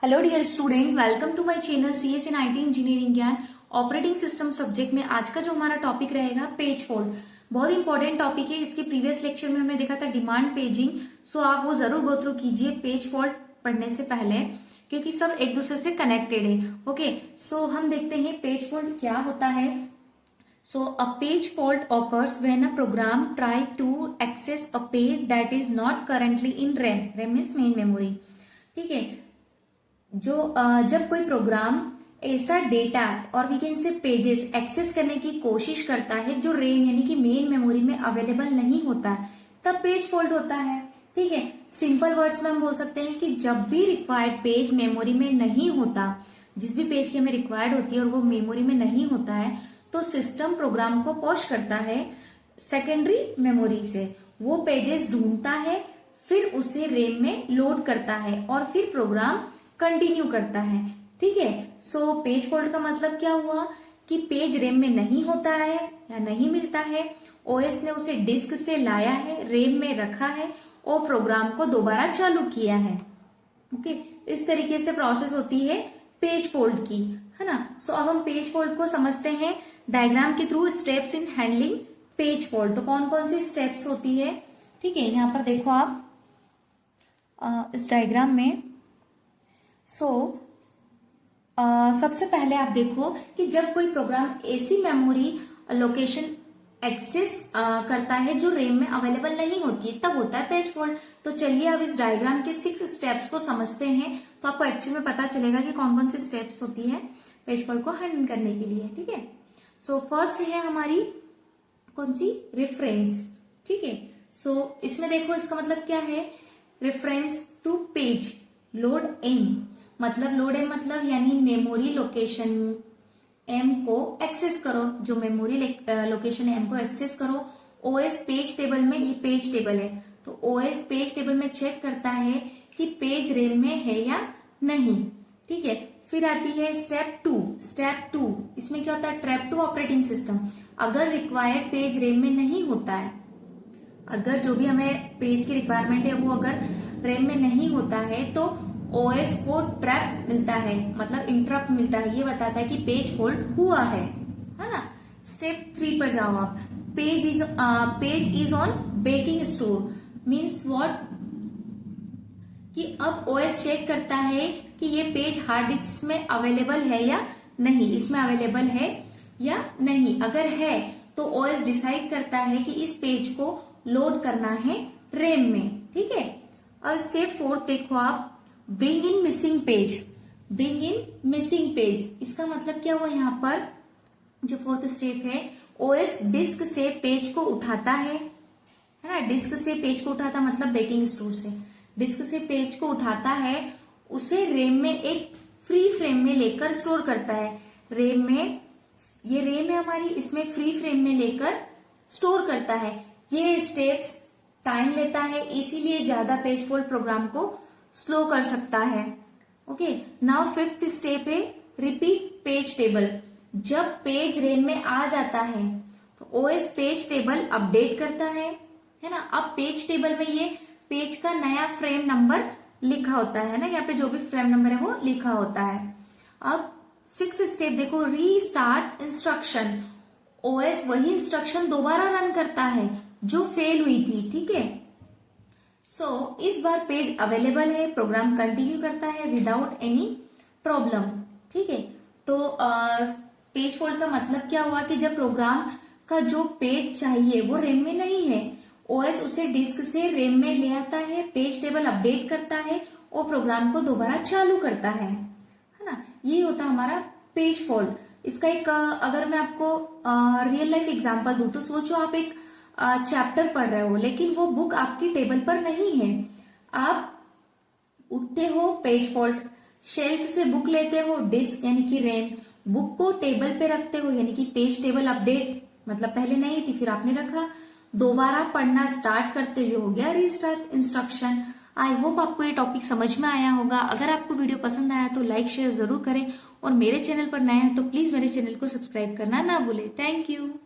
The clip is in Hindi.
Hello dear student, welcome to my channel CS in IT engineering Gyan. Operating system subject में आज का जो हमारा टॉपिक रहेगा पेज फॉल्ट, बहुत इंपॉर्टेंट टॉपिक है। इसके प्रीवियस लेक्चर में हमने देखा था डिमांड पेजिंग, सो आप वो जरूर गो थ्रू कीजिए पेज फॉल्ट पढ़ने से पहले, क्योंकि सब एक दूसरे से कनेक्टेड है। ओके, सो हम देखते हैं पेज फॉल्ट क्या होता है। So a page fault occurs when a program try to access a page that is not currently in RAM. RAM means main memory. ठीक है, जब कोई प्रोग्राम ऐसा डेटा और we can say pages access करने की कोशिश करता है जो रेम यानी कि मेन मेमोरी में अवेलेबल नहीं होता है, तब पेज फॉल्ट होता है। ठीक है, सिंपल वर्ड्स में हम बोल सकते हैं कि जब भी रिक्वायर्ड पेज मेमोरी में नहीं होता, जिस भी पेज की हमें रिक्वायर्ड होती है और वो मेमोरी में नहीं होता है, तो सिस्टम प्रोग्राम को पॉश करता है सेकेंडरी मेमोरी से, वो पेजेस ढूंढता है, फिर उसे रेम में लोड करता है और फिर प्रोग्राम कंटिन्यू करता है। ठीक है, सो पेज फॉल्ट का मतलब क्या हुआ कि पेज रेम में नहीं होता है या नहीं मिलता है, ओएस ने उसे डिस्क से लाया है, रेम में रखा है और प्रोग्राम को दोबारा चालू किया है। ओके, इस तरीके से प्रोसेस होती है पेज फॉल्ट की, है ना। सो अब हम पेज फॉल्ट को समझते हैं डायग्राम के through, steps in handling page fault. तो कौन कौन सी स्टेप्स होती है, ठीक है, यहाँ पर देखो आप इस डायग्राम में। सबसे पहले आप देखो कि जब कोई प्रोग्राम ऐसी मेमोरी लोकेशन एक्सेस करता है जो रेम में अवेलेबल नहीं होती है, तब होता है पेज फॉल्ट। तो चलिए अब इस डायग्राम के 6 स्टेप्स को समझते हैं, तो आपको एक्चुअली में पता चलेगा कि कौन कौन सी स्टेप्स होती है पेज फॉल्ट को हैंडल करने के लिए। ठीक है, सो फर्स्ट है हमारी कौन सी, रेफरेंस। ठीक है, सो इसमें देखो इसका मतलब क्या है, reference to page load M, मतलब लोड एम मतलब यानी मेमोरी लोकेशन एम को एक्सेस करो, जो मेमोरी लोकेशन एम को एक्सेस करो। ओएस पेज टेबल में, ये पेज टेबल है, तो ओएस पेज टेबल में चेक करता है कि पेज रेम में है या नहीं। ठीक है, फिर आती है स्टेप टू। इसमें क्या होता है, ट्रैप टू ऑपरेटिंग सिस्टम। अगर रिक्वायर्ड पेज रेम में नहीं होता है, अगर जो भी हमें पेज की रिक्वायरमेंट है वो अगर रेम में नहीं होता है, तो ओएस को ट्रैप मिलता है, मतलब इंटरप्ट मिलता है, ये बताता है कि पेज फॉल्ट हुआ है ना। स्टेप 3 पर जाओ आप। Page is on baking store means what, कि अब ओएस चेक करता है कि ये पेज हार्ड डिस्क में अवेलेबल है या नहीं, इसमें अवेलेबल है या नहीं। अगर है तो ओएस डिसाइड करता है कि इस पेज को लोड करना है रेम में। ठीक है, अब स्टेप 4 देखो आप, ब्रिंग इन मिसिंग पेज। इसका मतलब क्या हुआ, यहाँ पर जो 4th स्टेप है, ओएस डिस्क से पेज को उठाता है ना, डिस्क से पेज को उठाता मतलब बेकिंग स्टोर से डिस्क से पेज को उठाता है, उसे रेम में एक फ्री फ्रेम में लेकर स्टोर करता है। रेम में, ये रेम है हमारी, इसमें फ्री फ्रेम में लेकर स्टोर करता है। ये स्टेप्स टाइम लेता है, इसीलिए ज्यादा पेज फॉल्ट प्रोग्राम को स्लो कर सकता है। ओके, नाउ 5th स्टेप है रिपीट पेज टेबल। जब पेज रेम में आ जाता है तो ओएस पेज टेबल अपडेट करता है ना। अब पेज टेबल में ये पेज का नया फ्रेम नंबर लिखा होता है ना, यहाँ पे जो भी फ्रेम नंबर है वो लिखा होता है। अब 6th स्टेप देखो, रीस्टार्ट इंस्ट्रक्शन। ओएस वही इंस्ट्रक्शन दोबारा रन करता है जो फेल हुई थी। ठीक है, सो इस बार पेज अवेलेबल है, प्रोग्राम कंटिन्यू करता है विदाउट एनी प्रॉब्लम। ठीक है, तो पेज फॉल्ट का मतलब क्या हुआ कि जब प्रोग्राम का जो पेज चाहिए वो रेम में नहीं है, ओएस उसे डिस्क से रेम में ले आता है, पेज टेबल अपडेट करता है और प्रोग्राम को दोबारा चालू करता है ना। ये होता है हमारा पेज फॉल्ट। इसका एक अगर मैं आपको रियल लाइफ एग्जांपल दूं, तो सोचो आप एक चैप्टर पढ़ रहे हो, लेकिन वो बुक आपकी टेबल पर नहीं है। आप उठते हो, पेज फॉल्ट, शेल्फ से बुक लेते हो, डिस्क यानी कि रेम, बुक को टेबल पे रखते हो यानी कि पेज टेबल अपडेट, मतलब पहले नहीं थी फिर आपने रखा, दोबारा पढ़ना स्टार्ट करते हुए हो गया रीस्टार्ट इंस्ट्रक्शन। आई होप आपको ये टॉपिक समझ में आया होगा। अगर आपको वीडियो पसंद आया तो लाइक शेयर जरूर करें, और मेरे चैनल पर नए हैं तो प्लीज मेरे चैनल को सब्सक्राइब करना ना भूलें। Thank you.